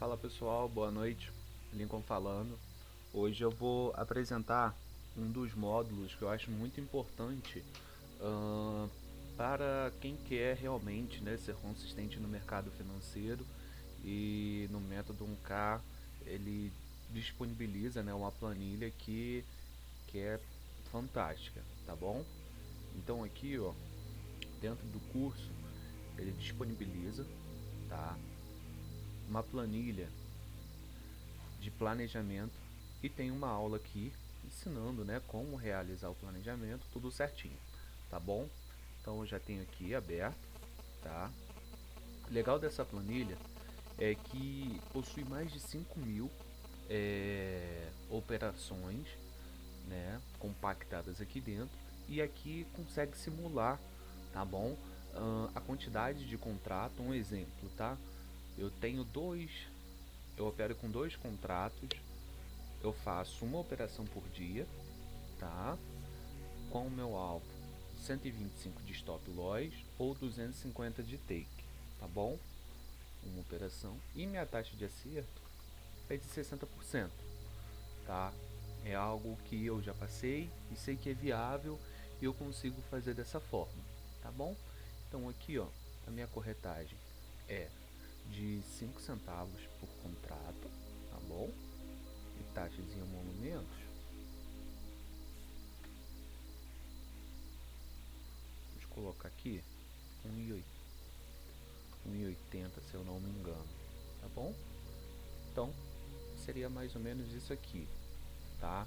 Fala pessoal, boa noite. Lincoln falando. Hoje eu vou apresentar um dos módulos que eu acho muito importante ahn, para quem quer realmente, né, ser consistente no mercado financeiro. E no método 1K ele disponibiliza, né, uma planilha que é fantástica, tá bom? Então aqui, ó, dentro do curso ele disponibiliza, tá, uma planilha de planejamento e tem uma aula aqui ensinando, né, como realizar o planejamento, tudo certinho, tá bom? Então eu já tenho aqui aberto, tá? O legal dessa planilha é que possui mais de 5.000 operações, né, compactadas aqui dentro, e aqui consegue simular, tá bom? A quantidade de contrato, um exemplo, tá? Eu tenho dois, eu opero com dois contratos. Eu faço uma operação por dia, tá? Com o meu alvo 125 de stop loss ou 250 de take, tá bom? Uma operação. E minha taxa de acerto é de 60%, tá? É algo que eu já passei e sei que é viável e eu consigo fazer dessa forma, tá bom? Então aqui, ó, a minha corretagem é de 5 centavos por contrato, tá bom? E taxas em emolumentos, vamos colocar aqui 1,80 se eu não me engano, tá bom? Então seria mais ou menos isso aqui, tá?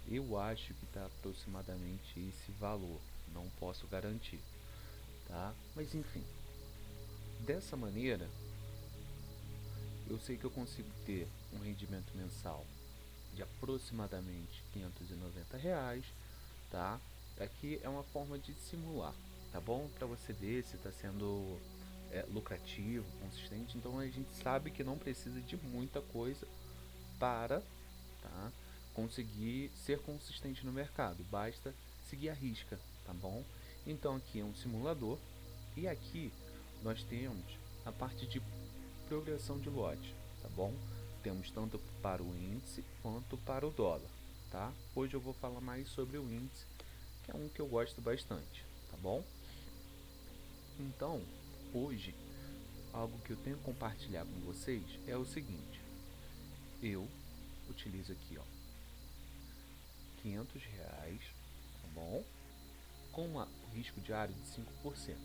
Eu acho que está aproximadamente esse valor, não posso garantir, tá? Mas enfim, dessa maneira eu sei que eu consigo ter um rendimento mensal de aproximadamente R$ 590, tá? Aqui é uma forma de simular, tá bom? Para você ver se está sendo lucrativo, consistente. Então a gente sabe que não precisa de muita coisa para, tá, conseguir ser consistente no mercado. Basta seguir a risca, tá bom? Então aqui é um simulador e aqui nós temos a parte de progressão de lote, tá bom? Temos tanto para o índice quanto para o dólar, tá? Hoje eu vou falar mais sobre o índice, que é um que eu gosto bastante, tá bom? Então, hoje, algo que eu tenho que compartilhar com vocês é o seguinte: eu utilizo aqui, ó, R$ 500, tá bom? Com um risco diário de 5%,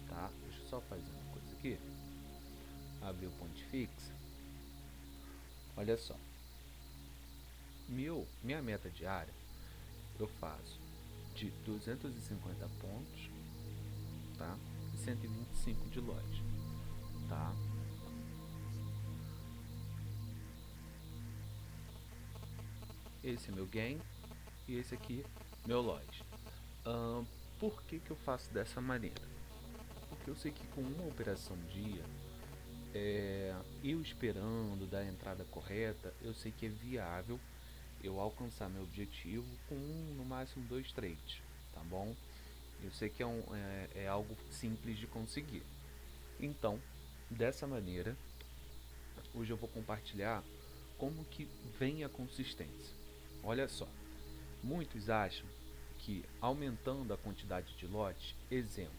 tá? Deixa eu só fazer uma coisa aqui, abrir o ponto fixo. Olha só, minha meta diária eu faço de 250 pontos, tá? E 125 de lote, tá? Esse é meu gain e esse aqui meu lote. Por que que eu faço dessa maneira? Porque eu sei que com uma operação dia, eu esperando da entrada correta, eu sei que é viável eu alcançar meu objetivo com no máximo dois trades, tá bom? Eu sei que é algo simples de conseguir. Então, dessa maneira, hoje eu vou compartilhar como que vem a consistência. Olha só, muitos acham que aumentando a quantidade de lotes, exemplo,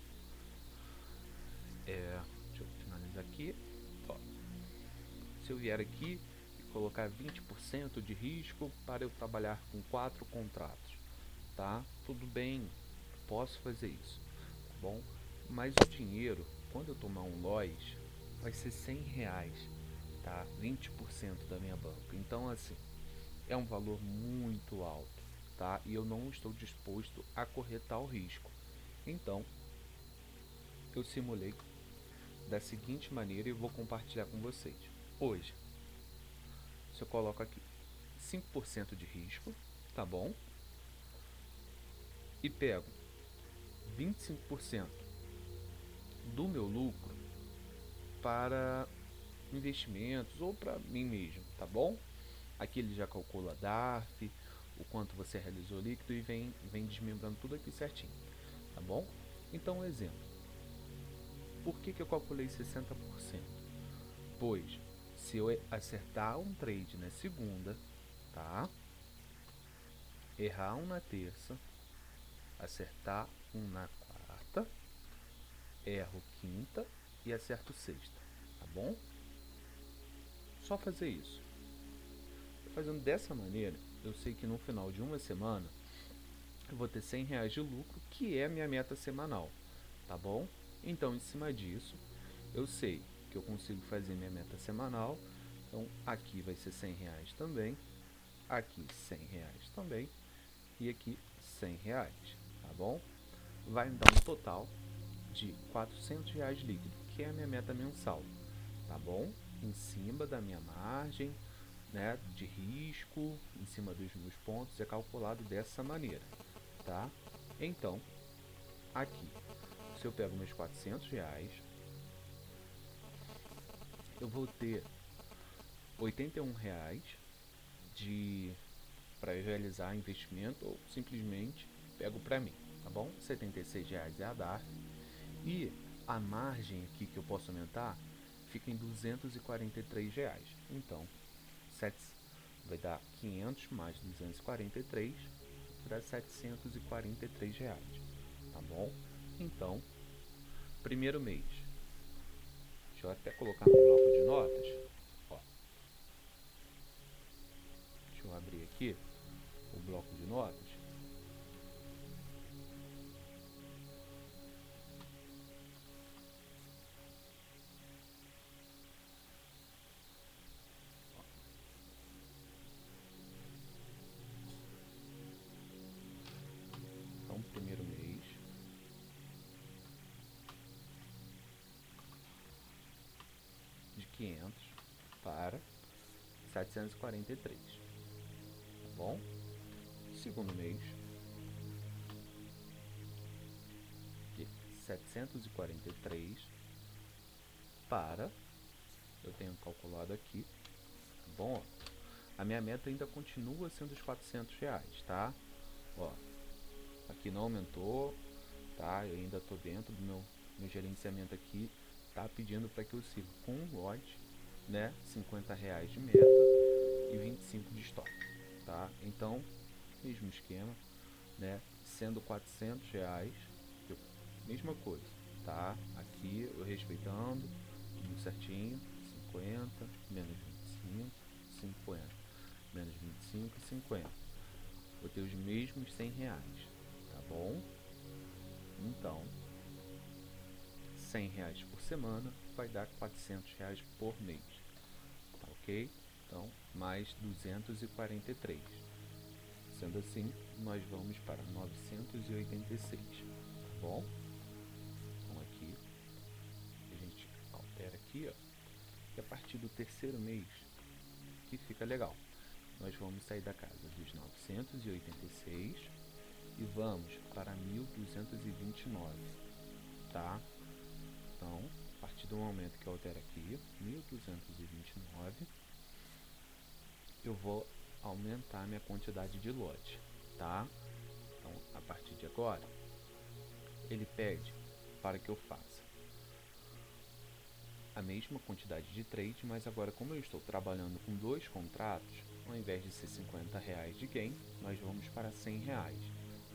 deixa eu finalizar aqui, ó, se eu vier aqui e colocar 20% de risco para eu trabalhar com 4 contratos, tá? Tudo bem, posso fazer isso, tá bom? Mas o dinheiro, quando eu tomar um loss, vai ser R$ 100, tá? 20% da minha banca. Então, assim, é um valor muito alto, tá? E eu não estou disposto a correr tal risco. Então, eu simulei da seguinte maneira e vou compartilhar com vocês. Hoje, se eu coloco aqui 5% de risco, tá bom? E pego 25% do meu lucro para investimentos ou para mim mesmo, tá bom? Aqui ele já calcula a DARF, o quanto você realizou líquido e vem desmembrando tudo aqui certinho, tá bom? Então, um exemplo. Por que que eu calculei 60%? Pois, Se eu acertar um trade na segunda, tá? Errar um na terça, acertar um na quarta, erro quinta e acerto sexta, tá bom? Só fazer isso. Fazendo dessa maneira, eu sei que no final de uma semana eu vou ter R$ 100 de lucro, que é a minha meta semanal, tá bom? Então, em cima disso, eu sei que eu consigo fazer minha meta semanal. Então, aqui vai ser R$ 100 também, aqui R$ 100 também e aqui R$ 100, tá bom? Vai me dar um total de R$ 400 líquido, que é a minha meta mensal, tá bom? Em cima da minha margem, né, de risco, em cima dos meus pontos, é calculado dessa maneira, tá? Então, aqui, se eu pego meus R$ 400, eu vou ter R$ 81 para realizar investimento, ou simplesmente pego para mim, tá bom? R$ 76 é a DARF, e a margem aqui que eu posso aumentar fica em R$ 243. Então, vai dar 500 mais 243, dá R$ 743, tá bom? Então, primeiro mês, deixa eu até colocar no bloco de notas, ó. Deixa eu abrir aqui o bloco de notas. Então, primeiro mês, de 500 para 743, tá bom? Segundo mês, de 743 para, eu tenho calculado aqui, tá bom? A minha meta ainda continua sendo os R$ 400, tá? Ó, aqui não aumentou, tá? Eu ainda tô dentro do meu gerenciamento aqui, tá pedindo para que eu siga com um lote, né? R$ 50 de meta e 25 de estoque, tá? Então, mesmo esquema, né? Sendo R$ 400, mesma coisa, tá? Aqui eu respeitando, tudo certinho, 50, menos 25, 50, menos 25 e 50. Vou ter os mesmos R$ 100, tá bom? Então, R$ 100 por semana vai dar R$ 400 por mês, tá ok? Então, mais 243. Sendo assim, nós vamos para 986, tá bom? Então aqui, a gente altera aqui, ó, e a partir do terceiro mês, que fica legal. Nós vamos sair da casa dos 986 e vamos para 1229, tá? Então, a partir do momento que eu altero aqui, 1229, eu vou aumentar minha quantidade de lote, tá? Então, a partir de agora, ele pede para que eu faça a mesma quantidade de trade, mas agora, como eu estou trabalhando com 2 contratos, ao invés de ser R$ 50 de gain, nós vamos para R$ 100,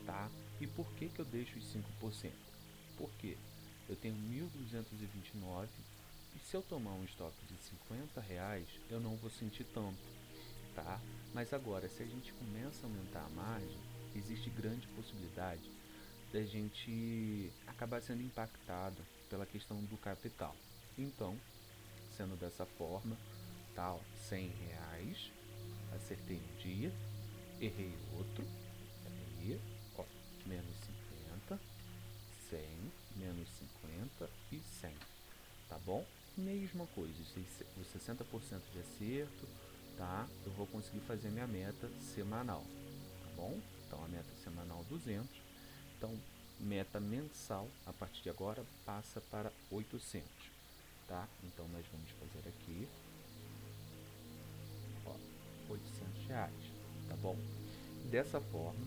tá? E por que eu deixo os 5%? Porque eu tenho 1.229 e se eu tomar um stop de R$ 50, eu não vou sentir tanto, tá? Mas agora, se a gente começa a aumentar a margem, existe grande possibilidade da gente acabar sendo impactado pela questão do capital. Então, sendo dessa forma, tá, ó, R$ 100, acertei um dia, errei outro, aí, ó, menos 50, 100, menos 50 e 100, tá bom? Mesma coisa, os 60% de acerto, tá? Eu vou conseguir fazer minha meta semanal, tá bom? Então, a meta semanal 200, então, meta mensal, a partir de agora, passa para 800, tá? Então, nós vamos fazer aqui, ó, R$ 800, tá bom? Dessa forma,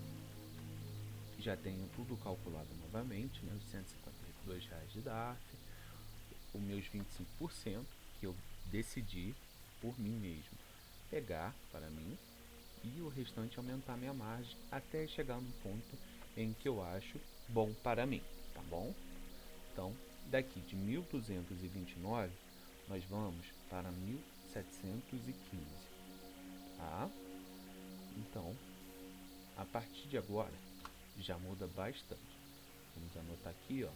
já tenho tudo calculado novamente, né? Os R$ 152 de DARF, os meus 25% que eu decidi, por mim mesmo, pegar para mim e o restante aumentar minha margem até chegar no ponto em que eu acho bom para mim, tá bom? Então, daqui de 1229, nós vamos para 1715, tá? Então, a partir de agora, já muda bastante. Vamos anotar aqui, ó.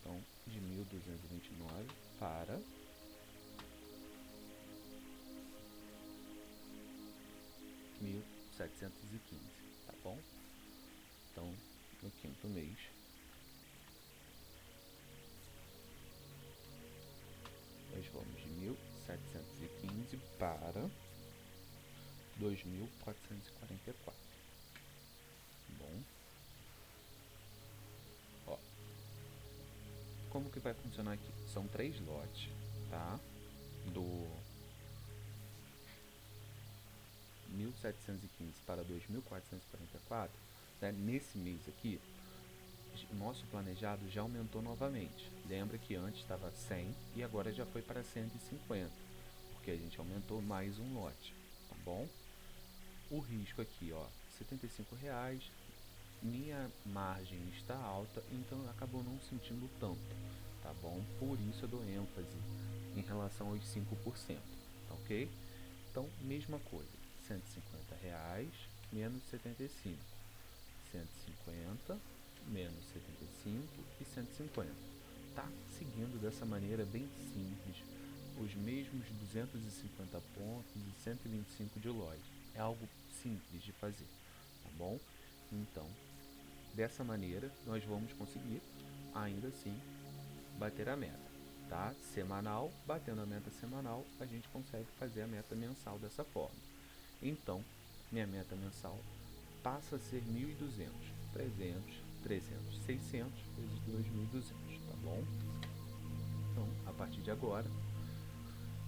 Então, de 1229 para 1715, tá bom? Então, no quinto mês, nós vamos de 1715 para 2444, tá bom? Ó, como que vai funcionar aqui? São 3 lotes, tá? Do 1715 para 2444, né? Nesse mês aqui, o nosso planejado já aumentou novamente. Lembra que antes estava 100 e agora já foi para 150, porque a gente aumentou mais um lote, tá bom? O risco aqui, ó, R$75, minha margem está alta, então acabou não sentindo tanto, tá bom? Por isso eu dou ênfase em relação aos 5%, tá ok? Então, mesma coisa, R$150 menos 75, 150 menos 75 e 150. Tá seguindo dessa maneira bem simples, os mesmos 250 pontos e 125 de loja. É algo simples de fazer, tá bom? Então, dessa maneira, nós vamos conseguir, ainda assim, bater a meta, tá? Semanal, batendo a meta semanal, a gente consegue fazer a meta mensal dessa forma. Então, minha meta mensal passa a ser 1.200, 300, 300, 600 vezes 2.200, tá bom? Então, a partir de agora,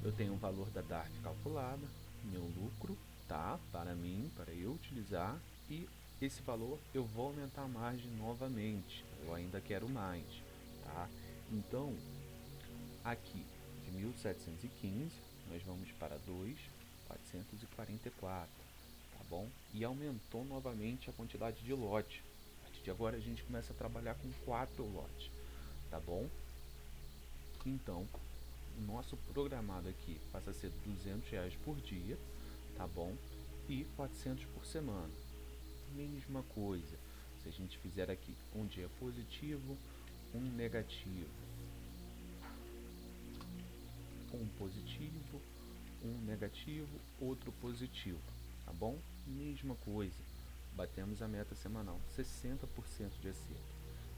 eu tenho o valor da DARF calculada, meu lucro, tá? Para mim, para eu utilizar, e esse valor eu vou aumentar a margem novamente, eu ainda quero mais, tá? Então, aqui de 1715, nós vamos para 2.444, tá bom? E aumentou novamente a quantidade de lote. A partir de agora a gente começa a trabalhar com 4 lotes, tá bom? Então, o nosso programado aqui passa a ser R$200 por dia, tá bom? E 400 por semana. Mesma coisa. Se a gente fizer aqui um dia positivo, um negativo, um positivo, um negativo, outro positivo, tá bom? Mesma coisa. Batemos a meta semanal, 60% de acerto,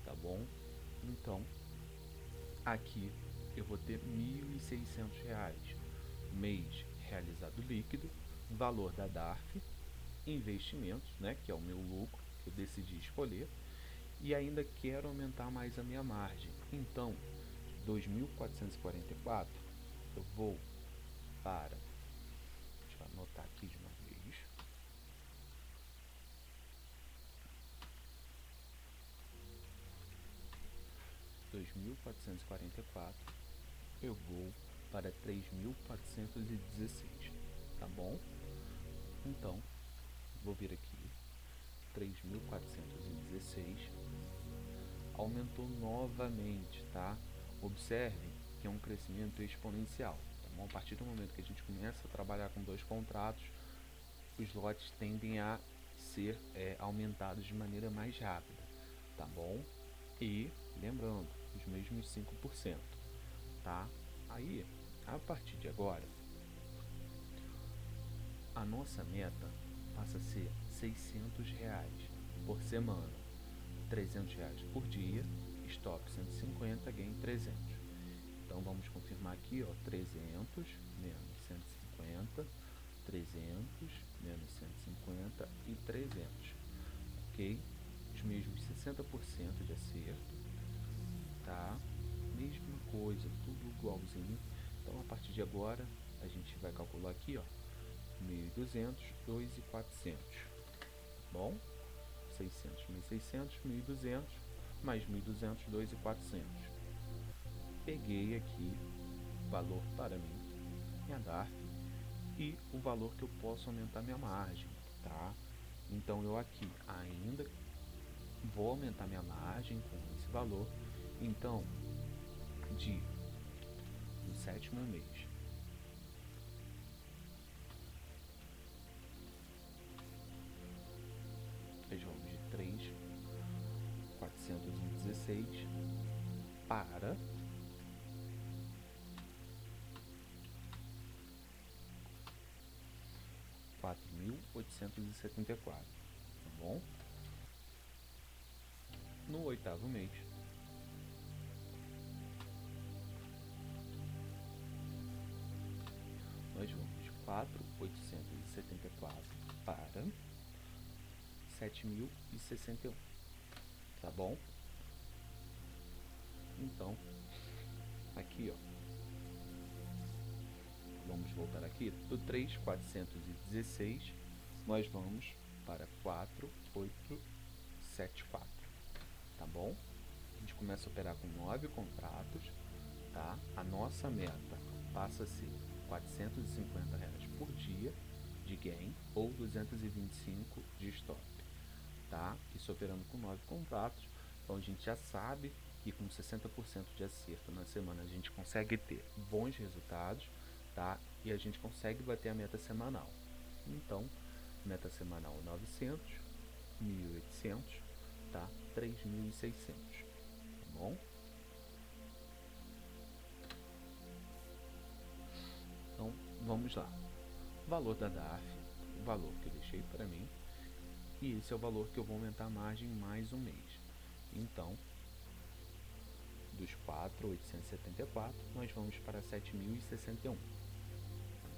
tá bom? Então, aqui eu vou ter R$1.600, mês realizado líquido, valor da DARF, investimentos, né, que é o meu lucro, que eu decidi escolher, e ainda quero aumentar mais a minha margem. Então, 2.444, eu vou para, deixa eu anotar aqui de uma vez, R$2.444, eu vou para 3.416, tá bom? Então, vou vir aqui, 3.416, aumentou novamente, tá? Observe que é um crescimento exponencial, tá bom? A partir do momento que a gente começa a trabalhar com 2 contratos, os lotes tendem a ser aumentados de maneira mais rápida, tá bom? E, lembrando, os mesmos 5%, tá? Aí, a partir de agora, a nossa meta passa a ser R$600 por semana, R$300 por dia, stop 150, gain 300. Então vamos confirmar aqui, ó, 300 menos 150, 300 menos 150 e 300, ok? os mesmos 60% de acerto, tá? Mesma coisa, tudo igualzinho. Então a partir de agora a gente vai calcular aqui, ó, 1.200, 2.400, bom? 600, 1.600, 1.200, mais 1.200, 2.400. Peguei aqui o valor para mim, minha DARF, e o valor que eu posso aumentar minha margem, tá? Então eu aqui ainda vou aumentar minha margem com esse valor. Então, no sétimo mês, nós vamos de 3.416 para 4.874, tá bom? No oitavo mês, nós vamos de 4.874 para 7.061, tá bom? Então, aqui, ó, vamos voltar aqui, do 3.416, nós vamos para 4.874, tá bom? A gente começa a operar com 9 contratos, tá? A nossa meta passa a ser R$450 por dia de gain ou 225 de stop, tá? Isso operando com 9 contratos. Então a gente já sabe que com 60% de acerto na semana a gente consegue ter bons resultados, tá? E a gente consegue bater a meta semanal. Então, meta semanal 900, 1.800, tá? 3.600, tá bom? Então, vamos lá. Valor da DARF, o valor que eu deixei para mim, e esse é o valor que eu vou aumentar a margem mais um mês. Então, dos 4.874, nós vamos para 7.061, tá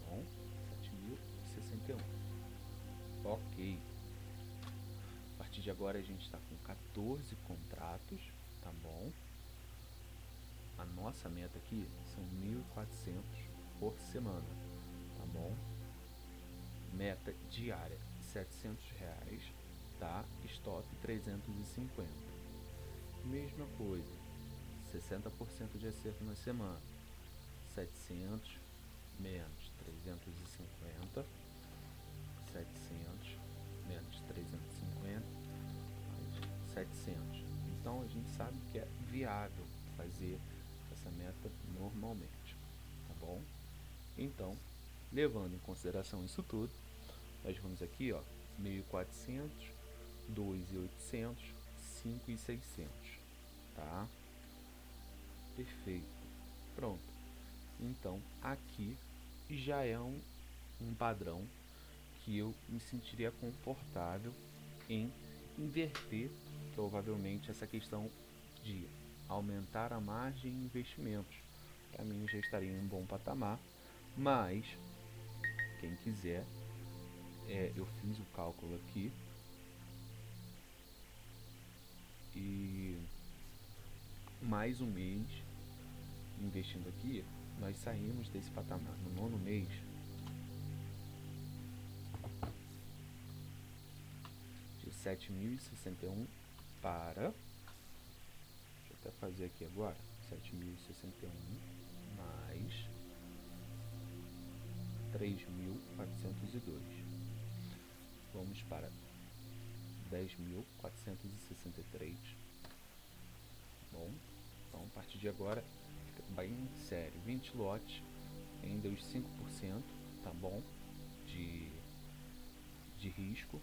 bom? 7.061. Ok. A partir de agora a gente está com 14 contratos, tá bom? A nossa meta aqui são 1.400 por semana, tá bom? Meta diária R$700, tá? Stop 350. Mesma coisa, 60% de acerto na semana, 700 menos 350, 700 menos 350, mais 700. Então a gente sabe que é viável fazer essa meta normalmente, tá bom? Então, levando em consideração isso tudo, nós vamos aqui, ó, 1.400, 2.800, 5.600, tá? Perfeito. Pronto. Então, aqui já é um padrão que eu me sentiria confortável em inverter provavelmente essa questão de aumentar a margem de investimentos. Para mim já estaria em um bom patamar, mas quem quiser, eu fiz o cálculo aqui e mais um mês investindo aqui, nós saímos desse patamar no nono mês de 7.061 para, deixa eu até fazer aqui agora, 7.061 mais 3.402, vamos para 10.463, bom? Então a partir de agora fica bem sério, 20 lotes, ainda os 5%, tá bom? De risco,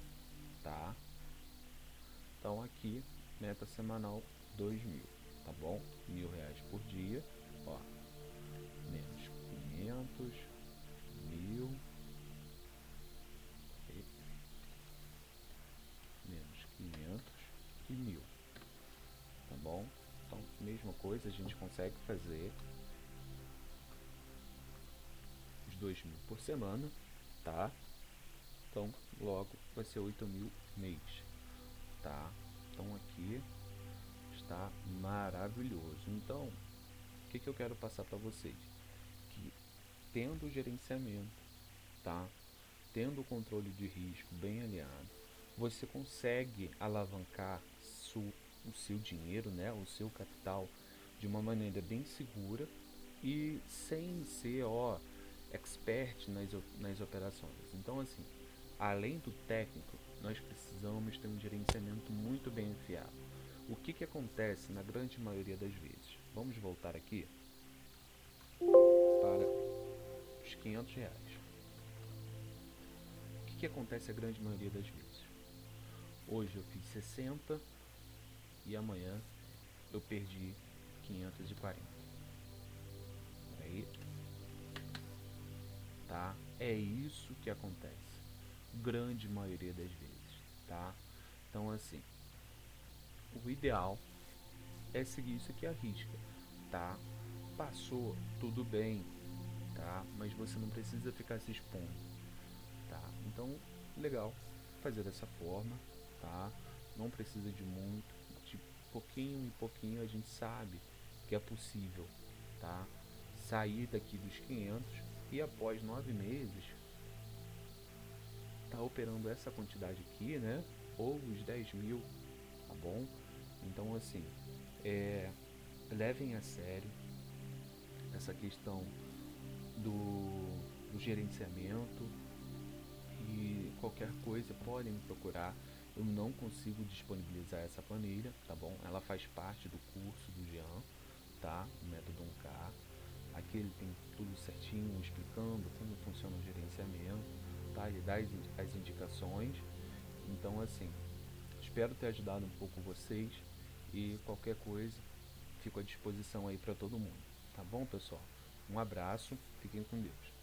tá? Então aqui, meta semanal 2.000, tá bom? R$1.000 por dia, ó, menos 500, 1.000, menos 500 e 1.000, tá bom? Então, mesma coisa, a gente consegue fazer os 2.000 por semana, tá? Então, logo vai ser 8.000 mês, tá? estão aqui, está maravilhoso. Então, o que eu quero passar para vocês? Que tendo o gerenciamento, tá? Tendo o controle de risco bem alinhado, você consegue alavancar o seu dinheiro, né? O seu capital de uma maneira bem segura e sem ser, expert nas operações. Então, assim, além do técnico, nós precisamos ter um gerenciamento muito bem afiado. O que acontece na grande maioria das vezes? Vamos voltar aqui para os R$ 500. O que acontece a grande maioria das vezes? Hoje eu fiz 60 e amanhã eu perdi 540. Aí, tá? É isso que acontece. Grande maioria das vezes, tá? Então, assim, o ideal é seguir isso aqui à risca, tá? Passou, tudo bem, tá? Mas você não precisa ficar se expondo, tá? Então, legal fazer dessa forma, tá? Não precisa de muito, de pouquinho em pouquinho a gente sabe que é possível, tá? Sair daqui dos 500 e após 9 meses tá operando essa quantidade aqui, né? Ou os 10 mil, tá bom? Então, assim, levem a sério essa questão do gerenciamento e qualquer coisa podem me procurar. Eu não consigo disponibilizar essa planilha, tá bom? Ela faz parte do curso do Jean, tá? O método 1K. Aqui ele tem tudo certinho explicando como funciona o gerenciamento, tá? Ele dá as indicações. Então, assim, espero ter ajudado um pouco vocês e qualquer coisa, fico à disposição aí para todo mundo. Tá bom, pessoal? Um abraço, fiquem com Deus.